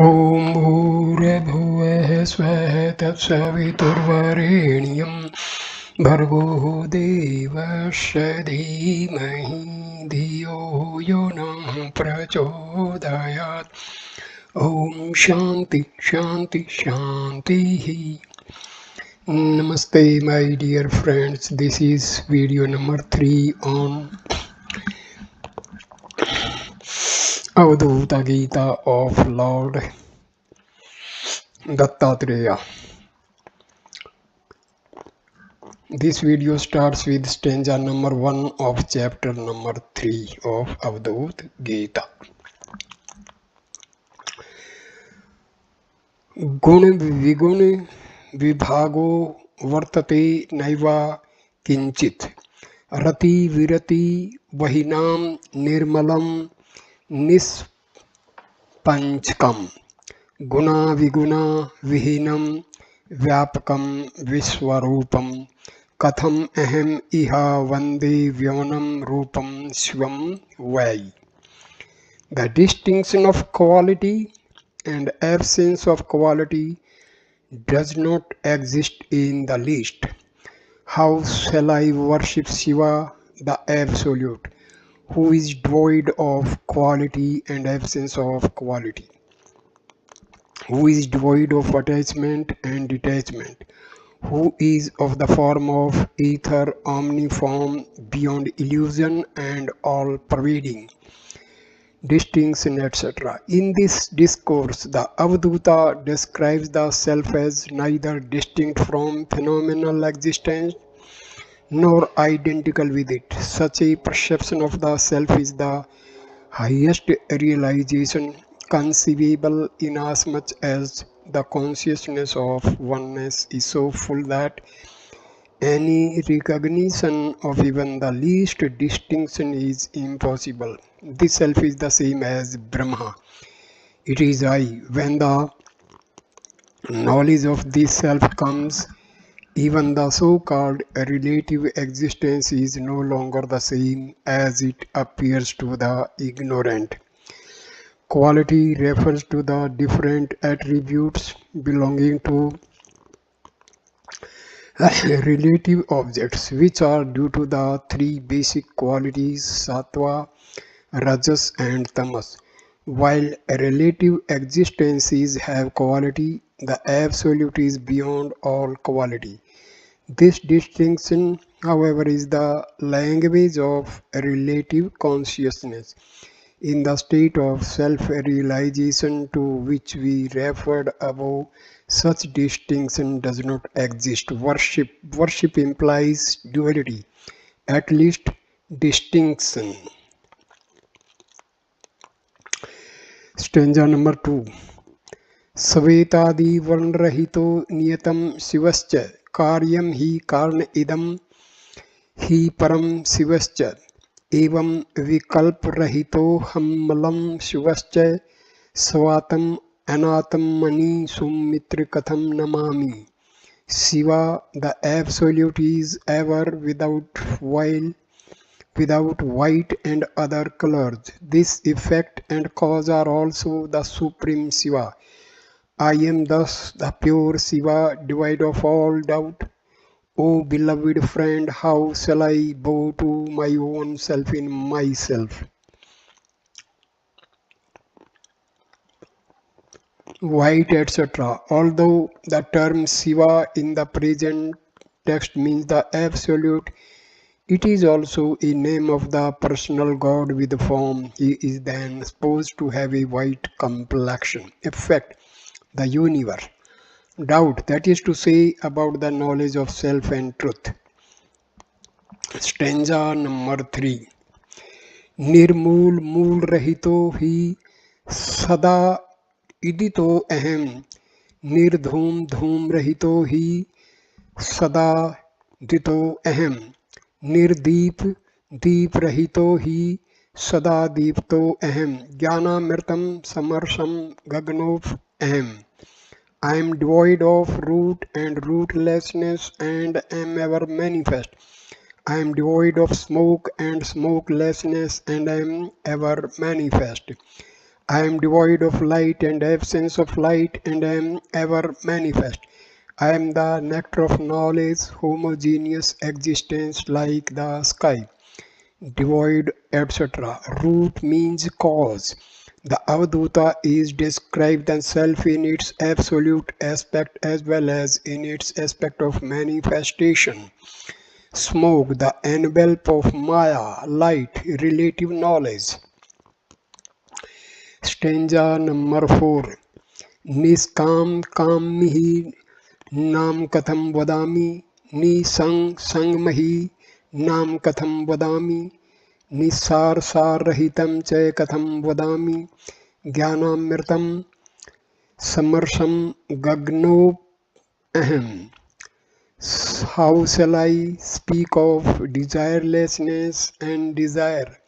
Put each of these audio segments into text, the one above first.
ॐ भूर्भुवः स्वः तत्सवितुर्वरेण्यं भर्गो देवस्य धीमहि धियो यो नः प्रचोदयात्। ॐ शान्ति शान्ति शान्तिः. Namaste my dear friends, this is video number 3 on Avadhuta Gita of Lord Dattatreya. This video starts with stanza number 1 of chapter number 3 of Avadhut Gita. गुण विगुण विभागो वर्तते नैवा किंचित रति विरति वहिनाम निर्मलम निष्पंचकम गुणा विगुणा विहीनम व्यापकम विश्वरूपम कथम अहम इह वंदे व्योनम रूपम स्वम वै. The distinction of quality and absence of quality does not exist in the least. How shall I worship Shiva, the Absolute, who is devoid of quality and absence of quality, who is devoid of attachment and detachment, who is of the form of ether, omniform, beyond illusion and all-pervading, distinction, etc. In this discourse, the Avadhuta describes the self as neither distinct from phenomenal existence nor identical with it. Such a perception of the self is the highest realization conceivable, inasmuch as the consciousness of oneness is so full that any recognition of even the least distinction is impossible. This self is the same as Brahma. It is I. When the knowledge of this self comes, even the so-called relative existence is no longer the same as it appears to the ignorant. Quality refers to the different attributes belonging to relative objects, which are due to the three basic qualities sattva, rajas and tamas. While relative existences have quality, the absolute is beyond all quality. This distinction, however, is the language of relative consciousness. In the state of self-realization to which we referred above, such distinction does not exist. Worship implies duality, at least distinction. Stanza number 2. Svetadi varnrahito niyatam shivascha karyam hi karna idam hi param shivascha एवं विकल्प रहितो हमलम शिवश्च स्वातम अनातम मणि सुमित्र कथम Namami. Shiva, the Absolute, is ever without white and other colors. This effect and cause are also the Supreme Shiva. I am thus the pure Shiva, devoid of all doubt. O beloved friend, how shall I bow to my own self in myself? White, etc. Although the term Shiva in the present text means the Absolute, it is also a name of the personal God with form. He is then supposed to have a white complexion. Effect, the universe. Doubt, that is to say, about the knowledge of self and truth. Stanza number 3. निर्मूल मूल रहितो ही सदा इदितो अहम निर्धूम धूम रहितो ही सदा दितो अहम निर्दीप दीप रहितो ही सदा दीप्तो अहम ज्ञानामृतम समरसम गगनोप अहम. I am devoid of root and rootlessness and am ever manifest. I am devoid of smoke and smokelessness and am ever manifest. I am devoid of light and absence of light and am ever manifest. I am the nectar of knowledge, homogeneous existence like the sky, devoid, etc. Root means cause. The Avadhuta is described the self in its absolute aspect as well as in its aspect of manifestation. Smoke, the envelope of Maya, light, relative knowledge. Stanza number 4. Niskam kammihi nam katham vadami, nisang sangmahi nam katham vadami, निस्सार सार रहितं च कथं वदामि ज्ञानामृतं समर्षं गगनोऽहम्. How shall I speak of desirelessness and desire?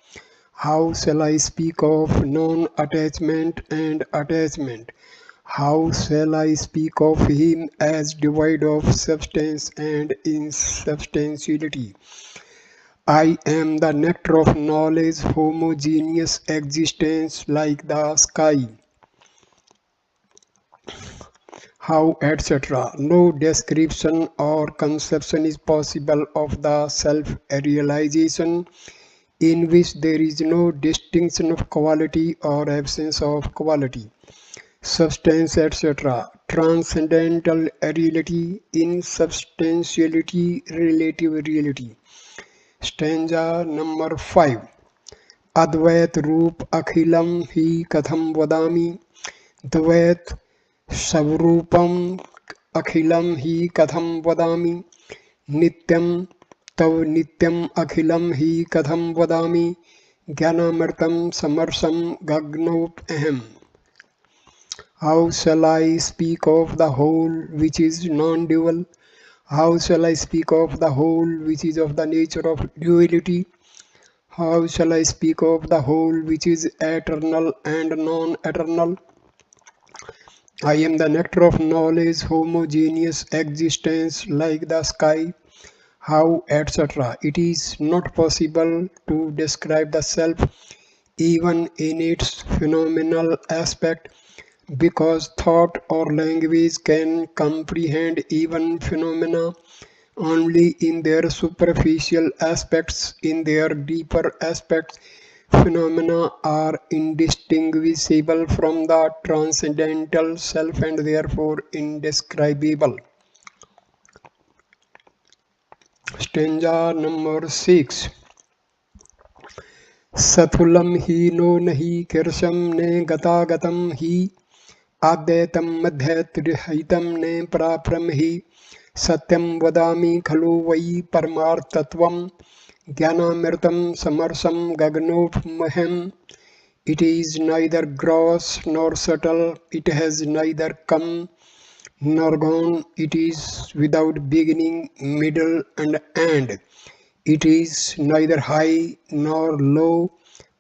How shall I speak of non-attachment and attachment? How shall I speak of him as devoid of substance and insubstantiality? I am the nectar of knowledge, homogeneous existence like the sky. How, etc. No description or conception is possible of the self-realization in which there is no distinction of quality or absence of quality. Substance, etc. Transcendental reality, insubstantiality, relative reality. Stanza number 5. अद्वैत रूप अखिलम ही कथम वदामि द्वैत स्वरूपम अखिलम ही कथम वदामि नित्यम तव नित्यम अखिलम ही कथम वदामि ज्ञानामृतम समर्षम गगनोऽहम्. How shall I speak of the whole which is non-dual? How shall I speak of the whole which is of the nature of duality? How shall I speak of the whole which is eternal and non-eternal? I am the nectar of knowledge, homogeneous existence like the sky. How, etc. It is not possible to describe the self even in its phenomenal aspect, because thought or language can comprehend even phenomena only in their superficial aspects. In their deeper aspects, phenomena are indistinguishable from the transcendental self and therefore indescribable. Stanza number 6. Sathulam hi no nahi kirsham ne gatagatam hi आद्यैतं मध्यत्रिहितं ने परापरं हि सत्यं वदामि खलु वै परमार्थतत्त्वं ज्ञानामृतं समरसं गगनोऽहम्. It is neither gross nor subtle, it has neither come nor gone, it is without beginning, middle and end. It is neither high nor low.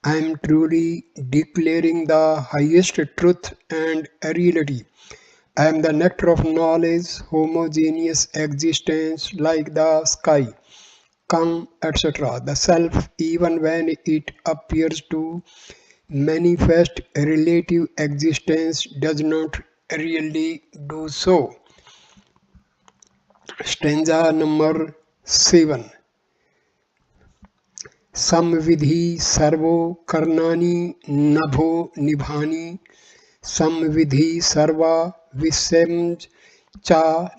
I am truly declaring the highest truth and reality. I am the nectar of knowledge, homogeneous existence like the sky. Come, etc. The self, even when it appears to manifest relative existence, does not really do so. Stanza number 7. समविधि servo कर्णानि नभो निभानि समविधि सर्वा विषयं च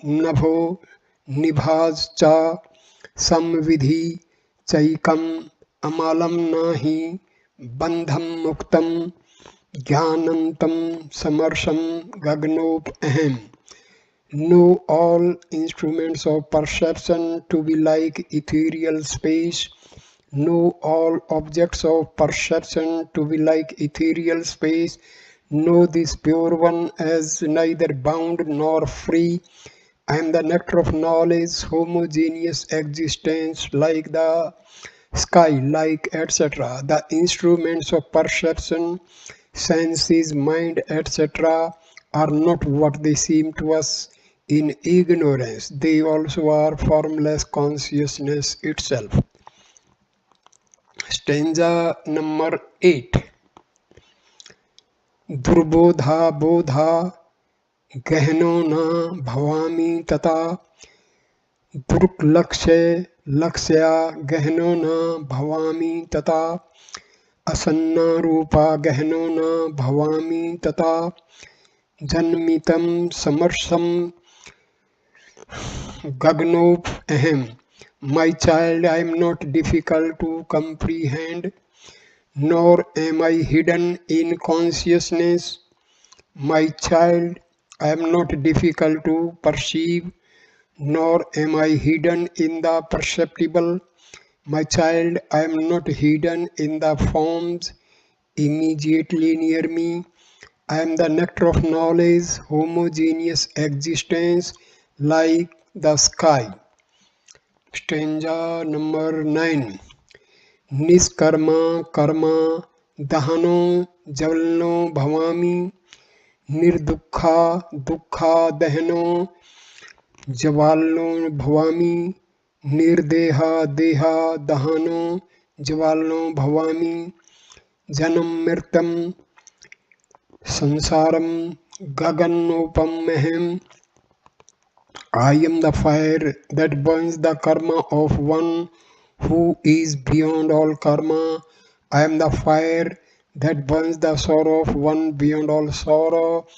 नभो निभाज च समविधि चैकम् अमलं नहि बन्धं मुक्तं ज्ञानन्तं समर्षं गगनोऽहम्. Know all instruments of perception to be like ethereal space. Know all objects of perception to be like ethereal space. Know this pure one as neither bound nor free. I am the nectar of knowledge, homogeneous existence like the sky, like etc. The instruments of perception, senses, mind, etc. are not what they seem to us in ignorance. They also are formless consciousness itself. Stanza number 8. दुर्बोधा बोधा गहनो न भवामि तथा दुर्लक्ष्य लक्ष्या गहनो न भवामि तथा असन्ना रूपा गहनो न भवामि तथा जन्मितं समर्षं गगनोप अहम. My child, I am not difficult to comprehend, nor am I hidden in consciousness. My child, I am not difficult to perceive, nor am I hidden in the perceptible. My child, I am not hidden in the forms immediately near me. I am the nectar of knowledge, homogeneous existence like the sky. Stanza number 9. निष्कर्मा Karma दहनो ज्वलनो भवामि निर्दुःखा दुःखा दहनो ज्वालनो भवामि निर्देहा देहा दहनो ज्वालनो भवामि जन्म मृत्यम संसारम गगनोपमहम. I am the fire that burns the karma of one who is beyond all karma. I am the fire that burns the sorrow of one beyond all sorrow.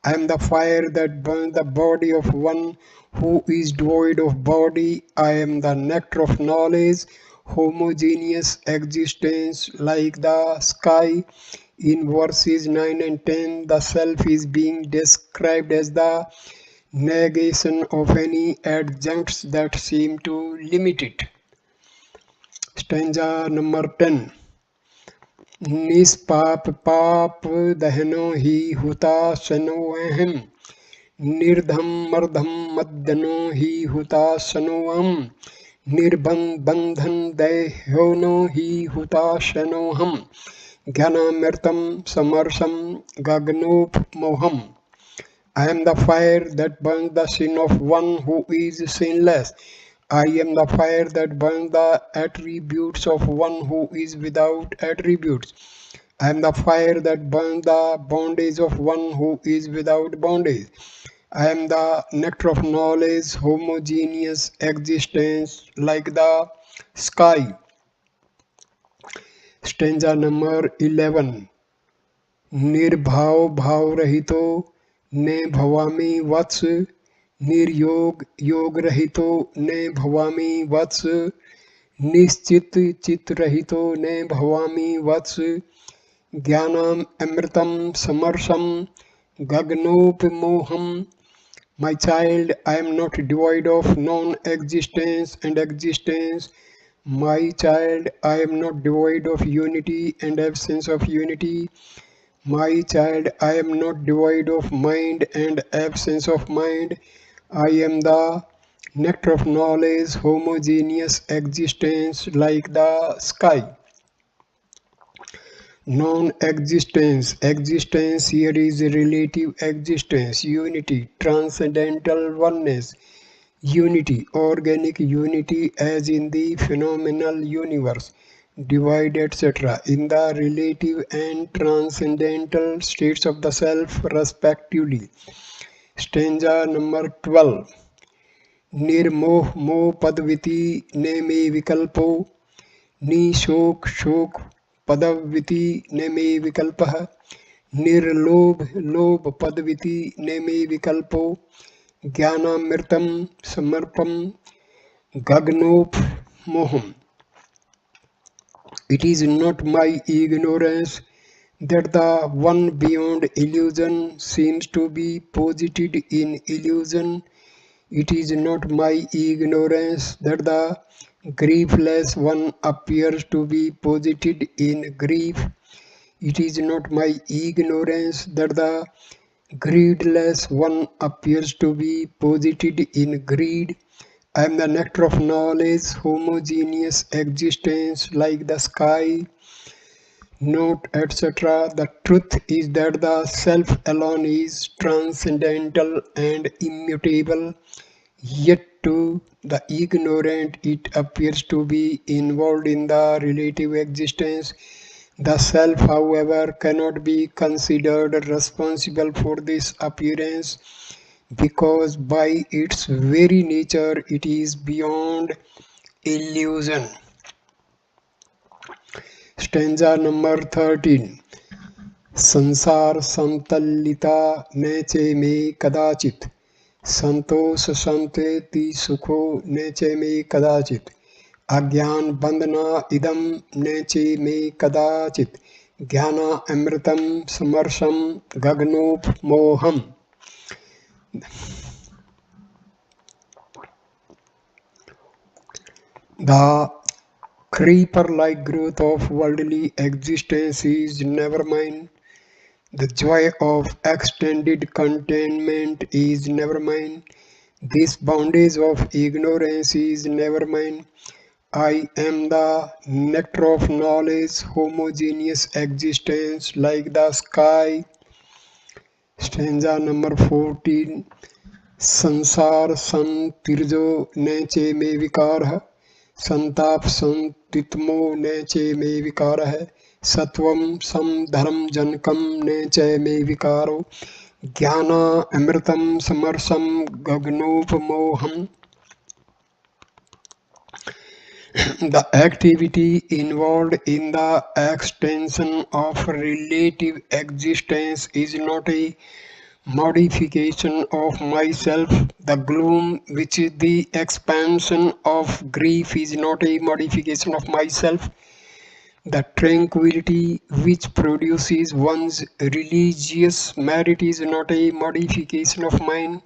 I am the fire that burns the body of one who is devoid of body. I am the nectar of knowledge, homogeneous existence like the sky. In verses 9 and 10, the self is being described as the negation of any adjuncts that seem to limit it. Stanza number 10. निष्पाप पाप दहनो ही हुता सनो अहम निर्धम मर्धम मद्दनो ही हुता सनो हम निर्बंधन दैहोनो ही हुता सनो हम ज्ञानामृतम समर्षम गगनोपमोहम. I am the fire that burns the sin of one who is sinless. I am the fire that burns the attributes of one who is without attributes. I am the fire that burns the bondage of one who is without bondage. I am the nectar of knowledge, homogeneous existence like the sky. Stanza number 11. निर्भाव भाव रहितो ने भवामि वत्स निर्योग योग रहितो ने भवामि वत्स निश्चित चित रहितो ने भवामि वत्स ज्ञानम अमृतम समर्षम गगनोपमोहम. My child, I am not devoid of non-existence and existence. My child, I am not devoid of unity and absence of unity. My child, I am not devoid of mind and absence of mind. I am the nectar of knowledge, homogeneous existence like the sky. Non-existence, existence here is relative existence, unity, transcendental oneness, unity, organic unity as in the phenomenal universe, divide etc. in the relative and transcendental states of the self respectively. Stanza number 12. Nirmoh मोह पदविति ने मे विकल्पो निशोक शोक पदविति ने मे विकल्पः निर्लोभ लोभ पदविति ने मे विकल्पो ज्ञानामृतम समर्पम गगनोपमोहम. It is not my ignorance that the one beyond illusion seems to be posited in illusion. It is not my ignorance that the griefless one appears to be posited in grief. It is not my ignorance that the greedless one appears to be posited in greed. I am the nectar of knowledge, homogeneous existence like the sky. Note etc. The truth is that the self alone is transcendental and immutable, yet to the ignorant it appears to be involved in the relative existence. The self, however, cannot be considered responsible for this appearance because by its very nature it is beyond illusion. Stanza number 13. संसार संतलिता नैचे में कदाचित संतोष संतेति सुखो नैचे में कदाचित अज्ञान बंधना इदम नैचे में कदाचित ज्ञाना अमृतम समर्षम गगनोपमोहम. The creeper-like growth of worldly existence is never mine. The joy of extended contentment is never mine. This bondage of ignorance is never mine. I am the nectar of knowledge, homogeneous existence like the sky. Stanza number 14. संसार संतिर्जो नैचे में विकार है संताप संतित्मो नैचे में विकार है सत्वम सम धर्म जनकम नैचे में विकारो ज्ञाना अमृतम समरसम गगनोपमोहम. The activity involved in the extension of relative existence is not a modification of myself. The gloom, which is the expansion of grief, is not a modification of myself. The tranquility which produces one's religious merit is not a modification of mine.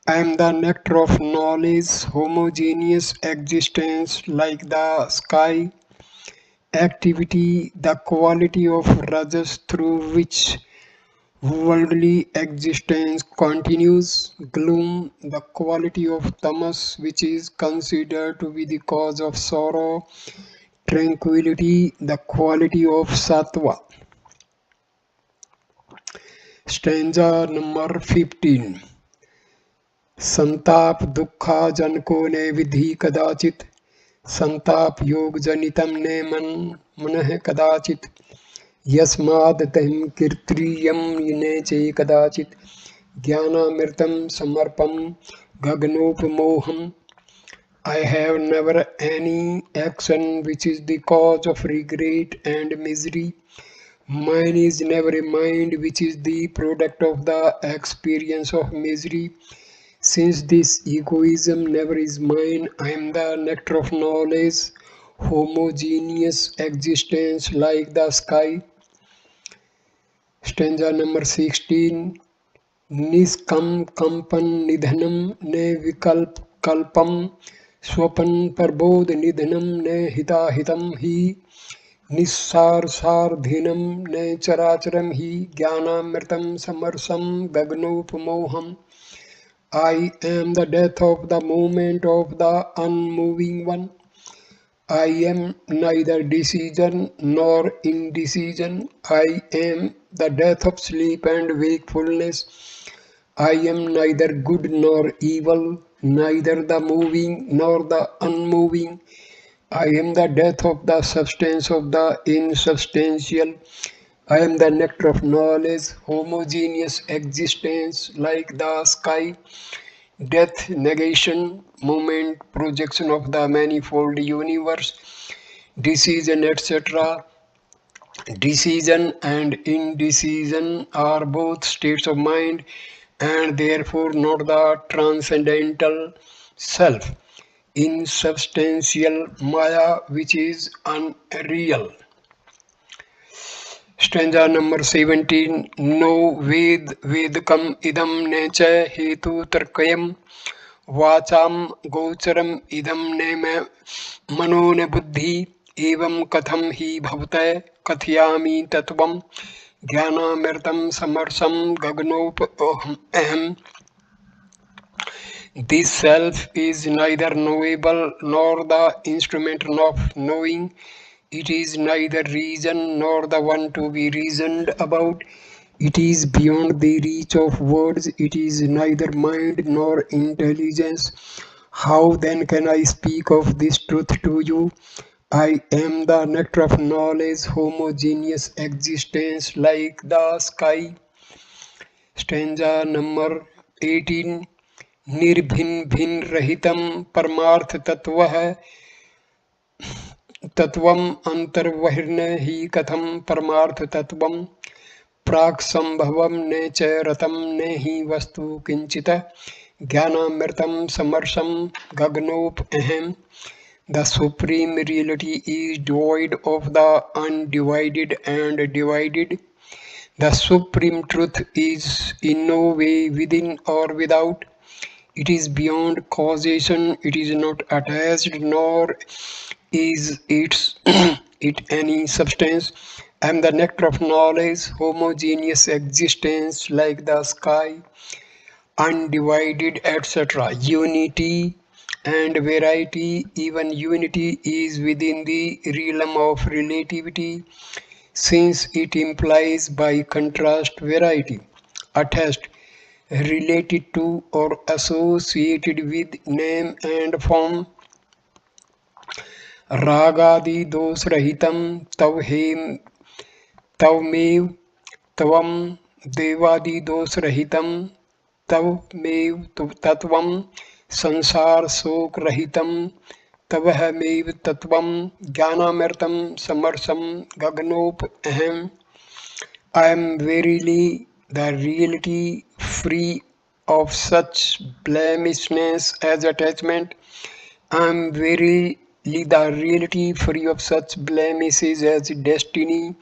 I am the nectar of knowledge, homogeneous existence like the sky. Activity, the quality of rajas through which worldly existence continues. Gloom, the quality of tamas, which is considered to be the cause of sorrow. Tranquility, the quality of sattva. Stanza number 15. संताप दुखा जनको ने विधि कदाचित संताप योग जनितम ने मन कदाचित यस्माद् तहिं कीर्त्रियं नैचे कदाचित ज्ञानामृतं समर्पं गगनोपमोहम्. I have never any action which is the cause of regret and misery. Mine is never a mind which is the product of the experience of misery. Since this egoism never is mine, I am the nectar of knowledge, homogeneous existence like the sky. Stanza number 16. निष्कम कंपन निधनम ने विकल्प कल्पम स्वपन प्रबोध निधनम ने हिताहितम ही निस्सार सारधीनम ने चराचरम ही ज्ञानामृतम समरसम गगनोपमोहम. I am the death of the moment of the unmoving one. I am neither decision nor indecision. I am the death of sleep and wakefulness. I am neither good nor evil, neither the moving nor the unmoving. I am the death of the substance of the insubstantial. I am the nectar of knowledge, homogeneous existence like the sky. Death, negation, moment, projection of the manifold universe, decision, etc. Decision and indecision are both states of mind and therefore not the transcendental self, insubstantial Maya which is unreal. Stanza number 17. No vedkam idam necha hetu tarkayam वाचाम गोचरम इदम ने मनो ने बुद्धि एवं कथम ही भवतय कथयामि तत्वम ज्ञानामृतम समरसम गगनोपमोहम्. This self is neither knowable nor the instrument of knowing. It is neither reason nor the one to be reasoned about. It is beyond the reach of words. It is neither mind nor intelligence. How then can I speak of this truth to you? I am the nectar of knowledge, homogeneous existence like the sky. Stanza number 18. निर्भिन्न भिन्न रहितम परमार्थ तत्वम अंतर्बहिर्न हि कथम परमार्थ तत्वम प्राक् संभवम न च रतम न हि वस्तु किंचित ज्ञानामृतम समर्षम गगनोपहम. The supreme reality is devoid of the undivided and divided. The supreme truth is in no way within or without. It is beyond causation. It is not attached, nor is it any substance. I am the nectar of knowledge, homogeneous existence like the sky, undivided, etc. Unity and variety, even unity is within the realm of relativity, since it implies by contrast variety, attached, related to, or associated with name and form. रागादि दोष रहितम तवमेव तवम देवादि दोष रहितम तवमेव तत्वम संसार शोक रहितम तवहमेव तत्वम ज्ञानामृतम समरसम गगनोपहम. I am verily the reality free of such blemishness as attachment. I am verily the reality free of such blemishes as destiny.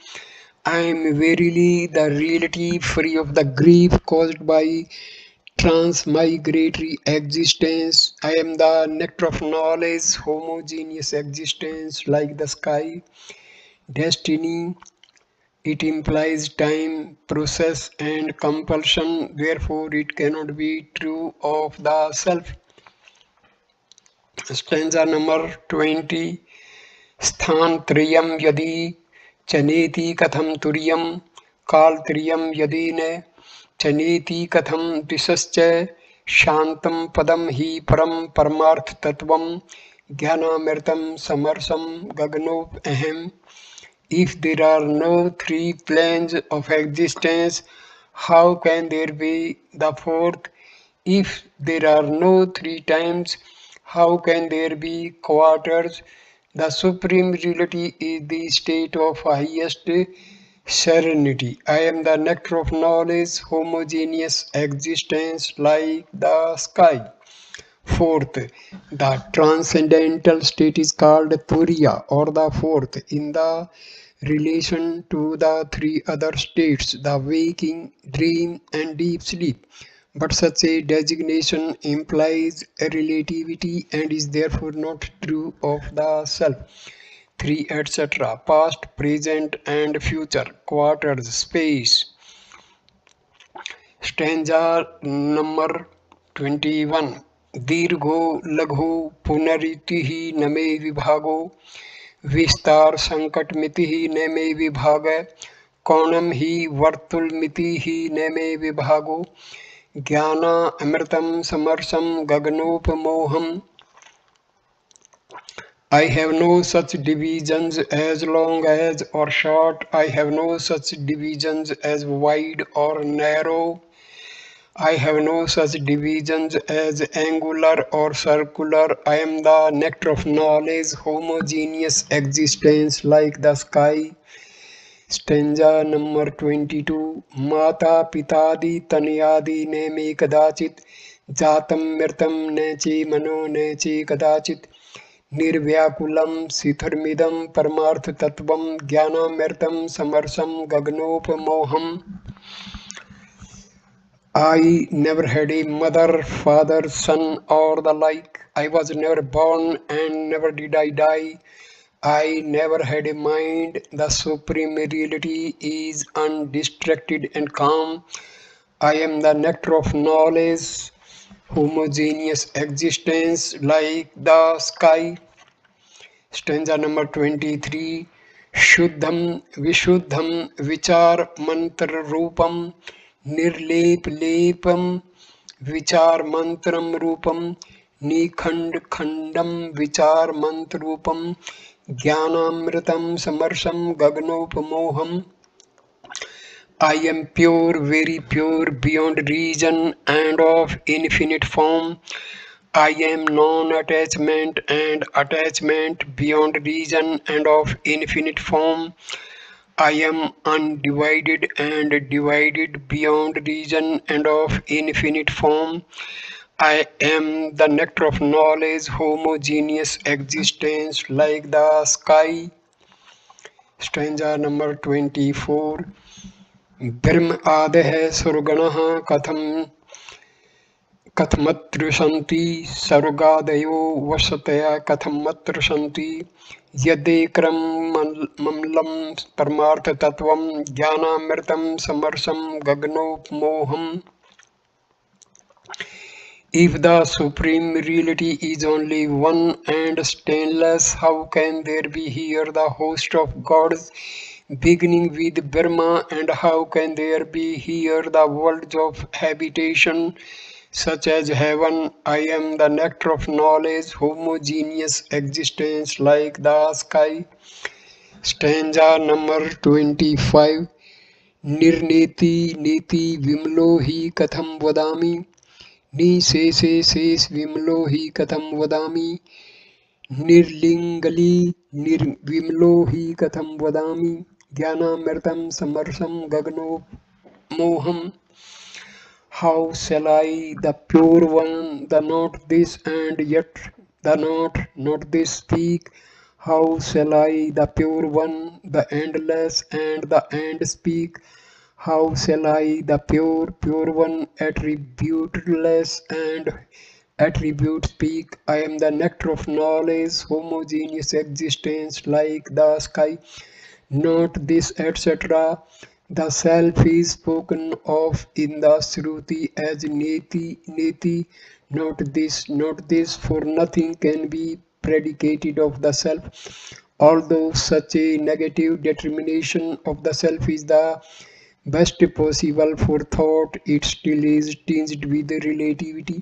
I am verily the reality free of the grief caused by transmigratory existence. I am the nectar of knowledge, homogeneous existence like the sky. Destiny, it implies time, process, and compulsion, therefore, it cannot be true of the self. Stanza number 20. स्थान त्रयम यदि चनेति कथम तुर्यम काल त्रयम यदि न चनेति कथम दिशश्च शांतम पदम ही परम परमार्थ तत्वम ज्ञानामृतम समरसम गगनोपहम. If there are no three planes of existence, how can there be the fourth? If there are no three times, how can there be quarters? The supreme reality is the state of highest serenity. I am the nectar of knowledge, homogeneous existence like the sky. Fourth, the transcendental state is called Turiya or the fourth in the relation to the three other states, the waking, dream, and deep sleep. But such a designation implies a relativity and is therefore not true of the self. 3, etc. Past, present, and future. Quarters, space. Stanza number 21. दीर्घो लघु पुनरिति न मे विभागो विस्तार संकट मिति न मे विभाग कोणम ही वर्तुलमिति ही न मे विभागो ज्ञाना अमृतम समरसम गगनोपमोहम. I have no such divisions as long as or short. I have no such divisions as wide or narrow. I have no such divisions as angular or circular. I am the nectar of knowledge, homogeneous existence like the sky. Stanza number 22. Mata pitadi tanayadi ne me kadachit jatam mritam ne che mano ne che kadachit निर्व्याकुलम शिथिरमिदं परमार्थ तत्वम ज्ञानामृतम समरसम गगनोपमोहम. I never had a mother, father, son, or the like. I was never born and never did I die. I never had a mind. The supreme reality is undistracted and calm. I am the nectar of knowledge, homogeneous existence like the sky. Stanza number 23. शुद्धम विशुद्धम विचार मंत्र रूपम निर्लेप लेपम विचार मंत्रम रूपम निखंड खंडम विचार मंत्र रूपम Jnanamritam samarsam gagnopamooham. I am pure, very pure, beyond reason and of infinite form. I am non-attachment and attachment, beyond reason and of infinite form. I am undivided and divided, beyond reason and of infinite form. I am the nectar of knowledge, homogeneous existence like the sky. Stanza number 24. ब्रह्म आदः सुरगणः कथमत्र सन्ति सर्गादयो वसतया कथमत्र सन्ति यदेकममलं परमार्थतत्त्वं ज्ञानामृतं समरसं गगनोपमोहम्. If the supreme reality is only one and stainless, how can there be here the host of gods, beginning with Brahma, and how can there be here the worlds of habitation, such as heaven? I am the nectar of knowledge, homogeneous existence like the sky. Stanza number 25. Nirneti neti vimlo hi katham vadami. निशेषेशेष विमलो हि कथम वदामि. निर्लिंगली निर्विमलो हि कथम वदामि. ज्ञानामृतं समरसं गगनोपमोहम्. How shall I, the pure one, the not this and yet the not this speak? How shall I, the pure one, the endless and the end speak? How shall I, the pure one, attributeless and attribute speak? I am the nectar of knowledge, homogeneous existence like the sky, not this, etc. The self is spoken of in the Shruti as neti, neti, not this, for nothing can be predicated of the self. Although such a negative determination of the self is the best possible for thought, it still is tinged with relativity.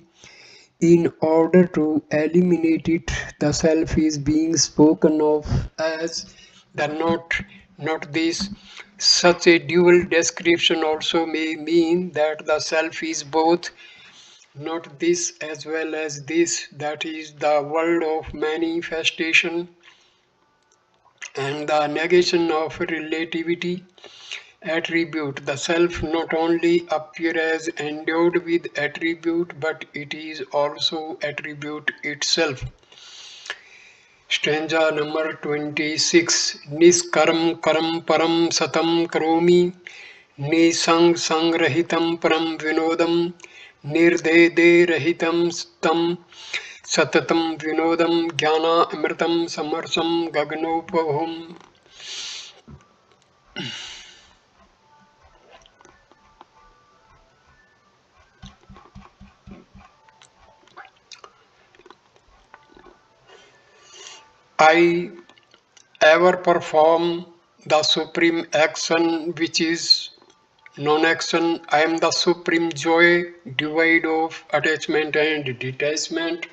In order to eliminate it, the self is being spoken of as the not this. Such a dual description also may mean that the self is both not this as well as this, that is, the world of manifestation and the negation of relativity. Attribute. The self not only appears as endowed with attribute, but it is also attribute itself. Stanza number 26. Niskaram karam param satam karomi. Nisang sangrahitam param vinodam. Nirdede rahitam stam satatam vinodam jnana amritam samarsam gaganopahum. I ever perform the supreme action which is non-action. I am the supreme joy, devoid of attachment and detachment.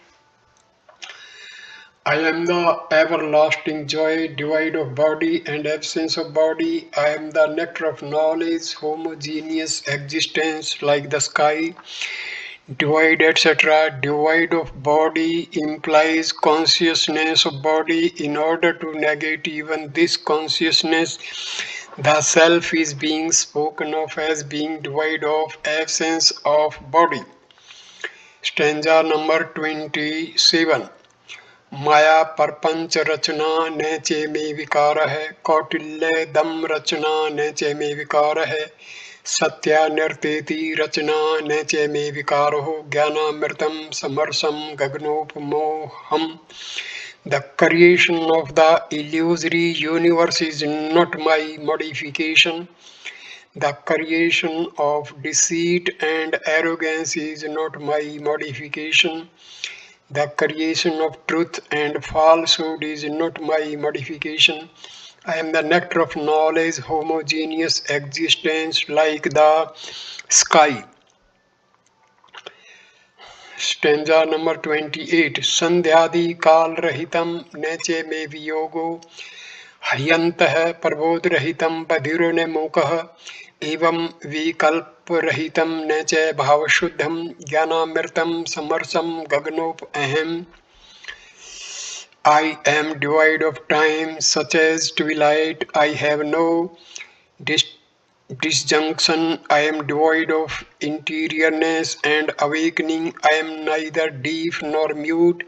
I am the everlasting joy, devoid of body and absence of body. I am the nectar of knowledge, homogeneous existence like the sky. Devoid, etc. Devoid of body implies consciousness of body. In order to negate even this consciousness, the self is being spoken of as being devoid of absence of body. Stanza number 27. माया परपंच रचना न चे में विकार है. कौटिल्य दम रचना न चे में विकार है. सत्या नर्तेति रचना न च मे विकारो ज्ञानामृतम समरसम गगनोपमोहम. The creation of the illusory universe is not my modification. The creation of deceit and arrogance is not my modification. The creation of truth and falsehood is not my modification. I am the nectar of knowledge, homogeneous existence like the sky. Stanza number 28 संध्यादि काल रहितम नैचे में वियोगो हयन्तः प्रबोध रहितम बधिरुन्मुखः एवं विकल्प रहितम नैच भावशुद्धम ज्ञानामृतम समरसम गगनोप अहम I am devoid of time such as twilight. I have no dis- disjunction. I am devoid of interiorness and awakening. I am neither deaf nor mute.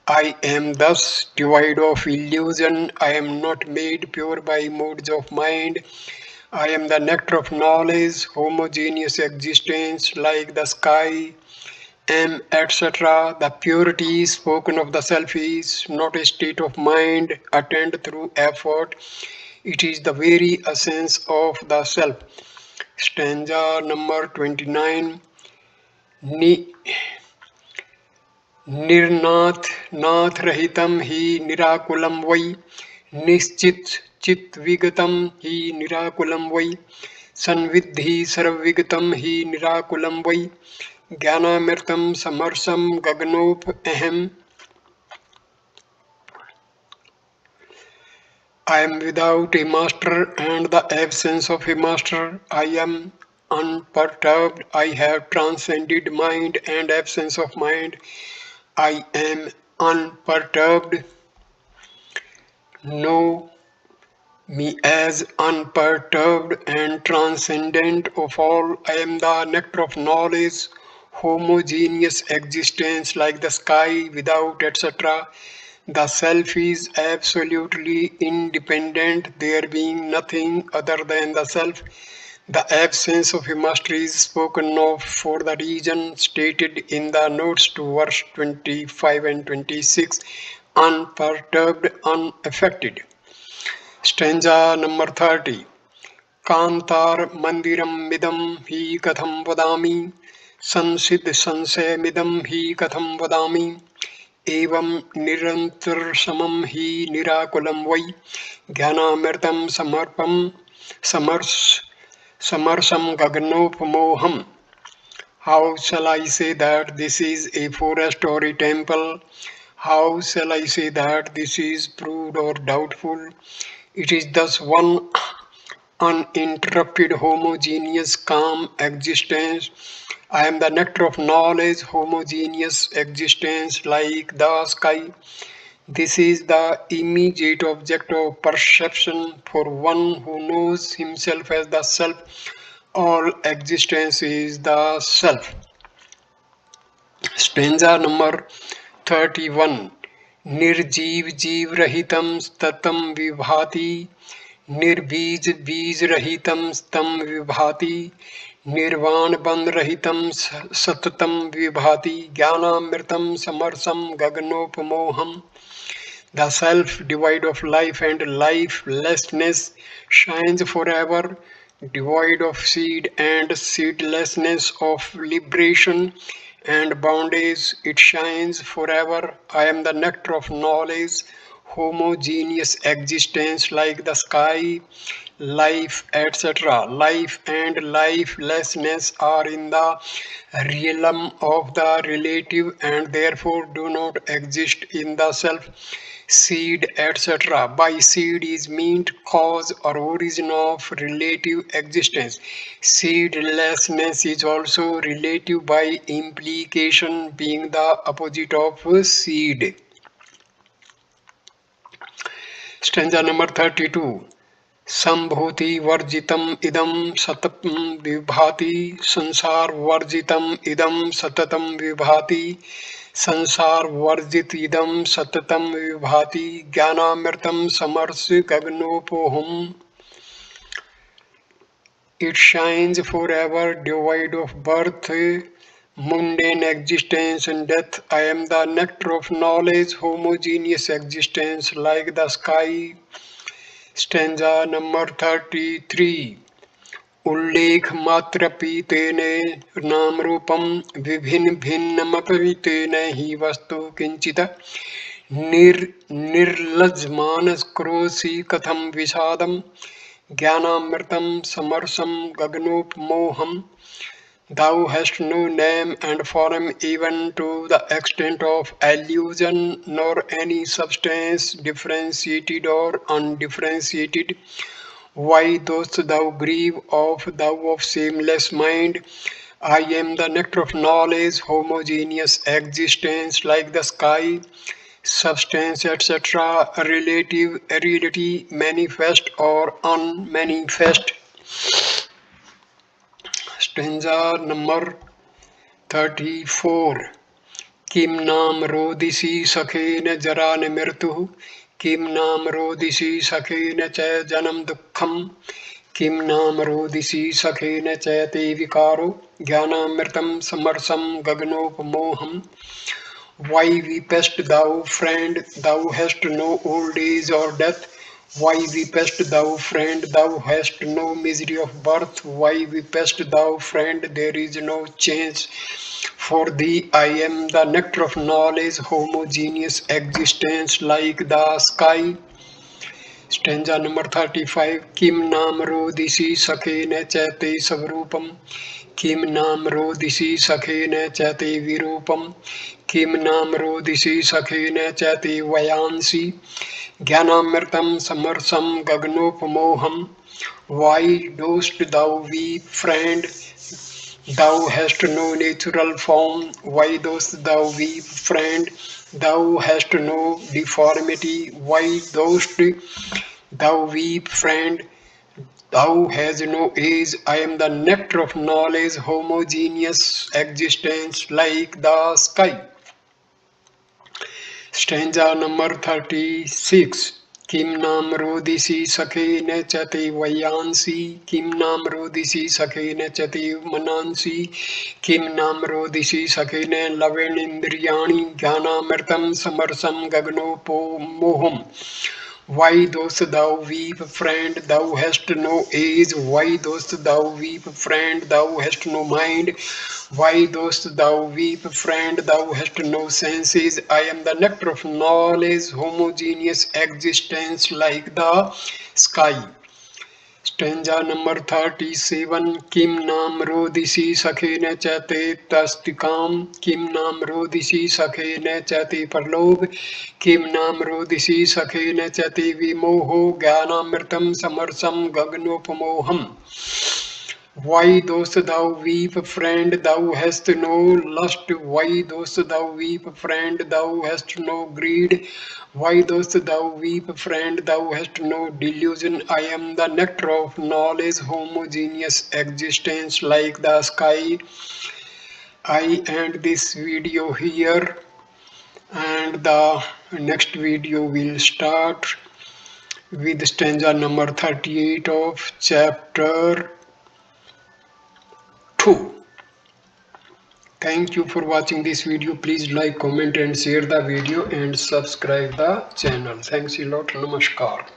I am thus devoid of illusion. I am not made pure by modes of mind. I am the nectar of knowledge, homogeneous existence like the sky, etc. The purity spoken of the self is not a state of mind attained through effort. It is the very essence of the self. Stanza number 29. Ni, निर्नाथ नाथ रहितम ही निराकुलम वै निश्चित चित विगतम ही निराकुलम वै संविद्धि सर्वविगतम ही निराकुलम वै ज्ञानामृतम समरसम गगनोप अहम I am without a master and the absence of a master. I am unperturbed. I have transcended mind and absence of mind. I am unperturbed. Know me as unperturbed and transcendent of all. I am the nectar of knowledge, homogeneous existence like the sky without etc. The self is absolutely independent, there being nothing other than the self. The absence of a master is spoken of for the reason stated in the notes to verse 25 and 26, unperturbed, unaffected. Stanza number 30. कांतार मंदिरम मिदम ही कथम वदामि संसिद्ध संशयमिदम ही कथम वदामि एवं निरंतर समम ही निराकुलम वै ज्ञानामृतम समरसम गगनोपमोहम. How shall I say that this is a forest or a temple? How shall I say that this is proved or doubtful? It is thus one uninterrupted, homogeneous, calm existence. I am the nectar of knowledge, homogeneous existence like the sky. This is the immediate object of perception for one who knows himself as the self. All existence is the self. Stanza number 31. निर्जीव जीव रहितम ततम विभाति निर्बीज बीज रहितम स्तम विभाति निर्वाण बंध रहितम सततम विभाति ज्ञानामृतम समरसम गगनोपमोहम. The self devoid of life and lifelessness shines forever, devoid of seed and seedlessness, of liberation and bondage. It shines forever. I am the nectar of knowledge, homogeneous existence like the sky, life, etc. Life and lifelessness are in the realm of the relative and therefore do not exist in the self. Seed, etc. By seed is meant cause or origin of relative existence. Seedlessness is also relative by implication, being the opposite of seed. Stanza number 32. संभूति वर्जितम इदम सततम विभाति संसार वर्जितम इदम सततम विभाति संसार वर्जित इदम सततम विभाति ज्ञानामृतम summers गगनोपोहम. It shines forever, devoid of birth, mundane existence and death. I am the nectar of knowledge, homogeneous existence like the sky. Stanza number 33. उल्लेख मात्र पीतेने नाम रूपम विभिन्न भिन्नमपीतेन ही वस्तु किंचित निर्लज मानस क्रोशी कथम विषादम ज्ञानामृतम समरसम गगनोपमोहम. Thou hast no name and form even to the extent of illusion, nor any substance differentiated or undifferentiated. Why dost thou grieve of thou of shameless mind? I am the nectar of knowledge, homogeneous existence like the sky, substance, etc., relative, reality, manifest or unmanifest. Stanza number 34. किं नाम रोदिसी सखेन जरा न मृत्युः किं नाम रोदिसी सखेन च जन्म दुःखम् किं नाम रोदिसी सखेन चयते विकारो ज्ञानामृतं समरसं गगनोपमोहम्. Why weepest thou, friend? Thou hast no old age or death. Why weepest thou, friend? Thou hast no misery of birth. Why weepest thou, friend? There is no change for thee. I am the nectar of knowledge, homogeneous existence like the sky. Stanza number 35. Kim nam rodisi sakhena chate savrupam. Kim nam rodisi sakhena chate virupam. Kim nam rodisi sakhena chate vayansi. Jnanamritam samarsam gagnopamoham. Why dost thou weep, friend? Thou hast no natural form. Why dost thou weep, friend? Thou hast no deformity. Why dost thou weep, friend? Thou hast no age. I am the nectar of knowledge, homogeneous existence like the sky. Stanza number 36. Kim nam rodisi sakhena chate vayansi. Kim nam rodisi sakhena chate manansi. Kim nam rodisi sakhena lavenindriyani. Jnanamritam samarsam gagnopo moham. Why dost thou weep, friend? Thou hast no age. Why dost thou weep, friend? Thou hast no mind. Why dost thou weep, friend? Thou hast no senses. I am the nectar of knowledge, homogeneous existence like the sky. Stanza number 37. Kim nam rodisi sakhena chate tastikam. Kim nam rodisi sakhena chate parlog. Kim nam rodisi sakhena chate vimoho. Jnanamritam samarsam gagnopamoham. Why dost thou weep, friend? Thou hast no lust. Why dost thou weep, friend? Thou hast no greed. Why dost thou weep, friend? Thou hast no delusion. I am the nectar of knowledge, homogeneous existence like the sky. I end this video here, and the next video will start with stanza number 38 of chapter 2. Thank you for watching this video. Please like, comment and share the video and subscribe the channel. Thanks a lot. Namaskar.